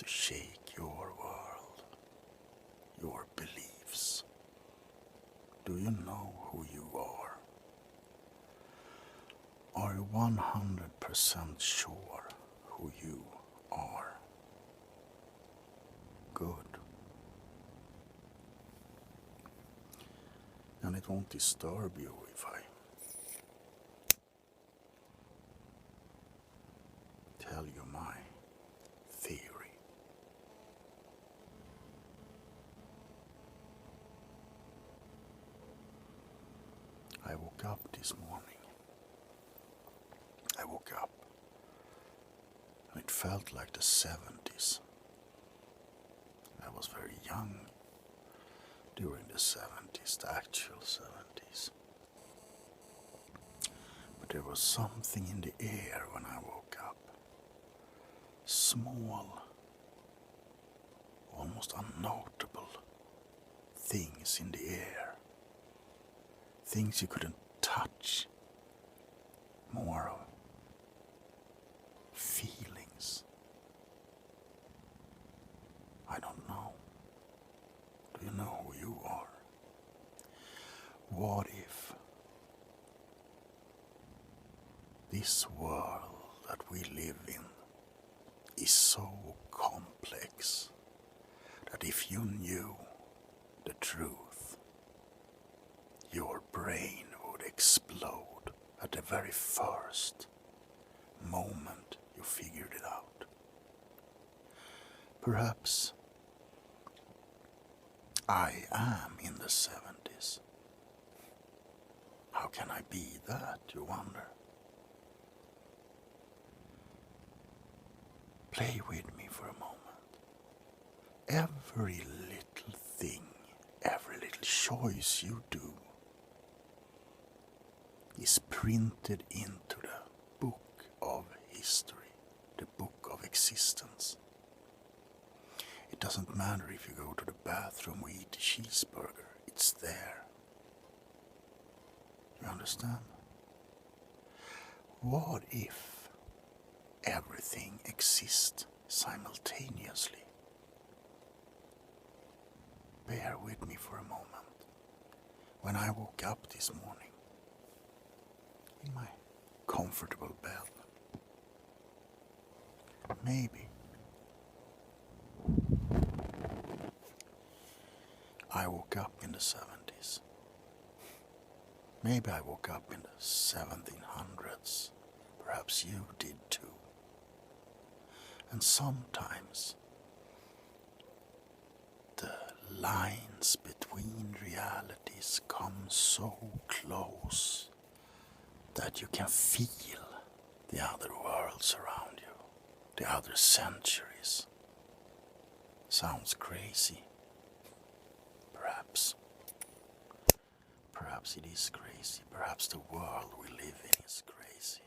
shake your world, your beliefs? Do you know who you are? Are you 100% sure who you are? Good. And it won't disturb you if I tell you my theory. I woke up this morning. And it felt like the 70s. I was very young during the 70s, the actual 70s. But there was something in the air when I woke up. Small, almost unnotable things in the air. Things you couldn't touch. More of feelings. I don't know. Do you know who you are? What if this world that we live in is so complex that if you knew the truth, your brain would explode at the very first moment you figured it out? Perhaps I am in the 70s. How can I be that, you wonder? Play with me for a moment. Every little thing, every little choice you do is printed into the book of history, the book of existence. It doesn't matter if you go to the bathroom or eat a cheeseburger, it's there. You understand? What if everything exists simultaneously? Bear with me for a moment. When I woke up this morning, in my comfortable bed, maybe I woke up in the 70s. Maybe I woke up in the 1700s. Perhaps you did too. And sometimes the lines between realities come so close that you can feel the other worlds around you, the other centuries. Sounds crazy. Perhaps. Perhaps it is crazy. Perhaps the world we live in is crazy.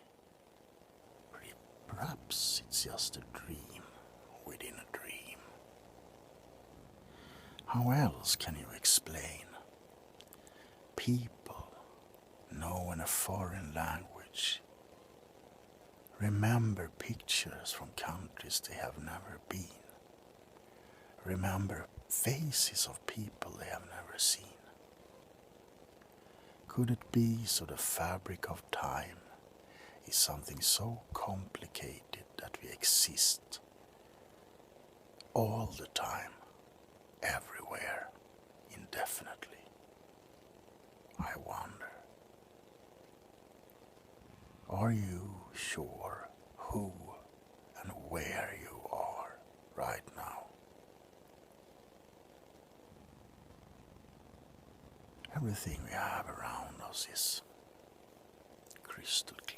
Perhaps it's just a dream within a dream. How else can you explain people know in a foreign language, remember pictures from countries they have never been, remember faces of people they have never seen? Could it be so the fabric of time is something so complicated that we exist all the time, everywhere, indefinitely? I wonder. Are you sure who and where you are right now? Everything we have around us is crystal clear.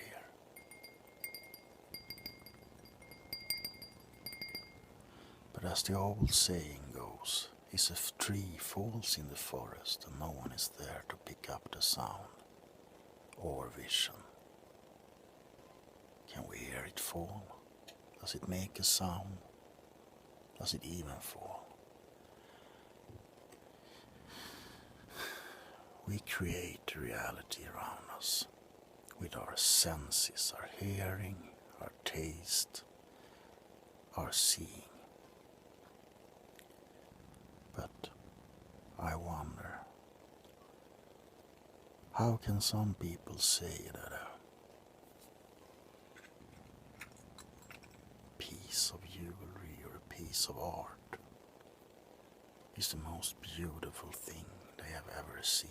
But as the old saying goes, if a tree falls in the forest and no one is there to pick up the sound or vision, can we hear it fall? Does it make a sound? Does it even fall? We create reality around us with our senses, our hearing, our taste, our seeing. How can some people say that a piece of jewelry or a piece of art is the most beautiful thing they have ever seen,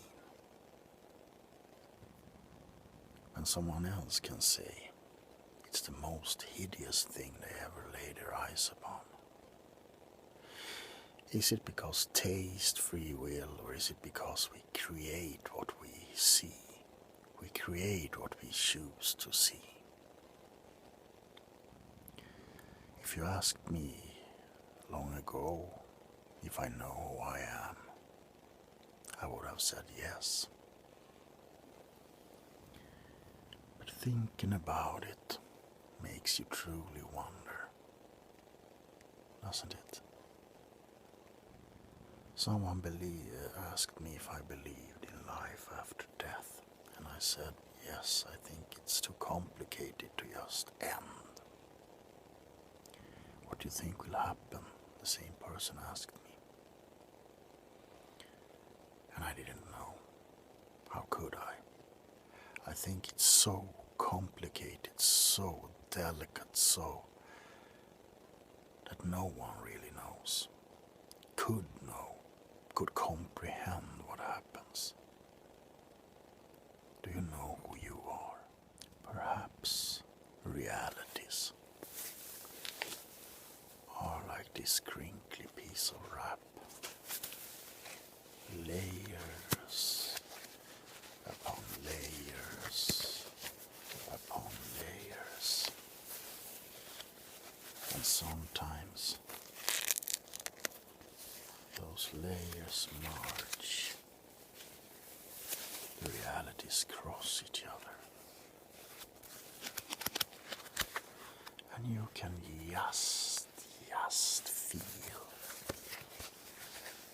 when someone else can say it's the most hideous thing they ever laid their eyes upon? Is it because taste, free will, or is it because we create what we see? We create what we choose to see. If you asked me long ago if I know who I am, I would have said yes. But thinking about it makes you truly wonder, doesn't it? Someone asked me if I believed in life after death, and I said, yes, I think it's too complicated to just end. What do you think will happen? The same person asked me. And I didn't know. How could I? I think it's so complicated, so delicate, so that no one really knows, could know, could comprehend what happens. Do you know who you are? Perhaps realities are like this crinkly piece of wrap. Layers upon layers upon layers. And sometimes those layers merge. The realities cross each other. And you can just feel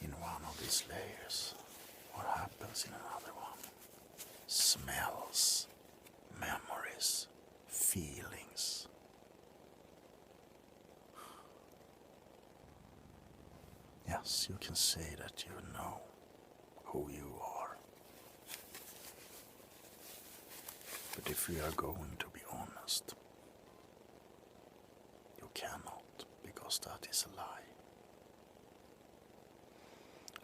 in one of these layers what happens in another one. Smells, memories, feelings. Yes, you can say that you know who you are. But if we are going to be honest, you cannot, because that is a lie.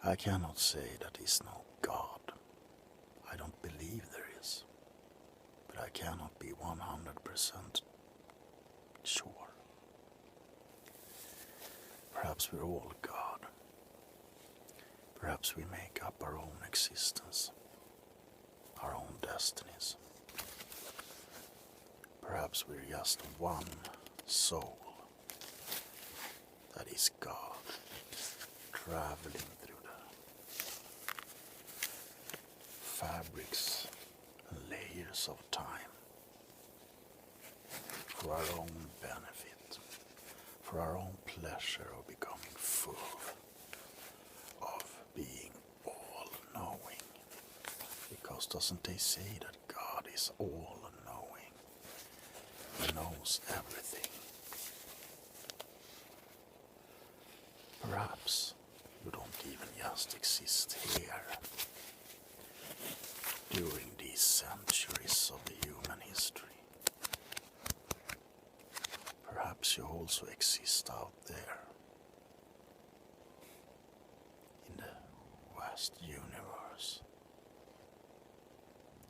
I cannot say that is no God. I don't believe there is. But I cannot be 100% sure. Perhaps we're all God. Perhaps we make up our own existence, our own destinies. Perhaps we're just one soul that is God, traveling through the fabrics and layers of time for our own benefit, for our own pleasure of becoming full, of being all-knowing. Because doesn't they say that God is all-knowing? He knows everything. Perhaps you don't even just exist here. During these centuries of the human history, perhaps you also exist out there in the vast universe.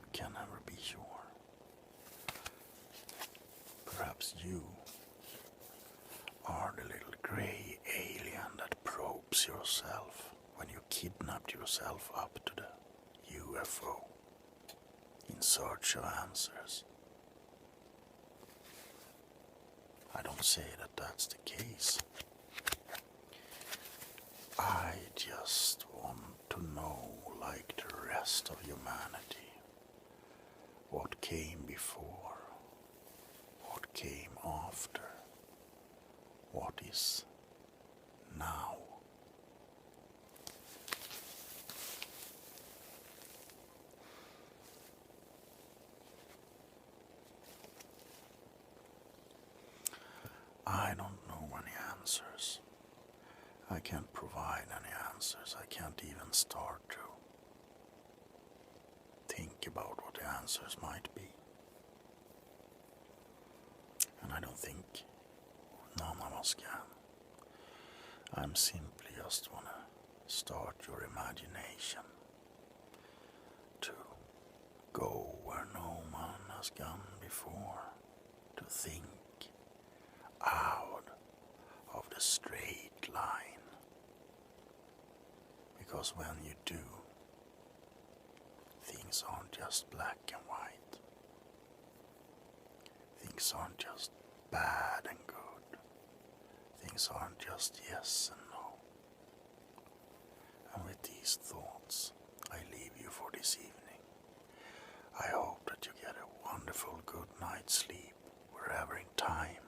You can never be sure. Perhaps you are the little grey alien that probes yourself when you kidnapped yourself up to the UFO in search of answers. I don't say that that's the case. I just want to know, like the rest of humanity, what came before, what came after, what is now. I don't know any answers. I can't provide any answers. I can't even start to think think about what the answers might be. And I don't think none of us can. I'm simply just wanna start your imagination to go where no one has gone before, to think out of the straight line. Because when you do, things aren't just black and white. Things aren't just bad and good. Things aren't just yes and no. And with these thoughts, I leave you for this evening. I hope that you get a wonderful good night's sleep wherever in time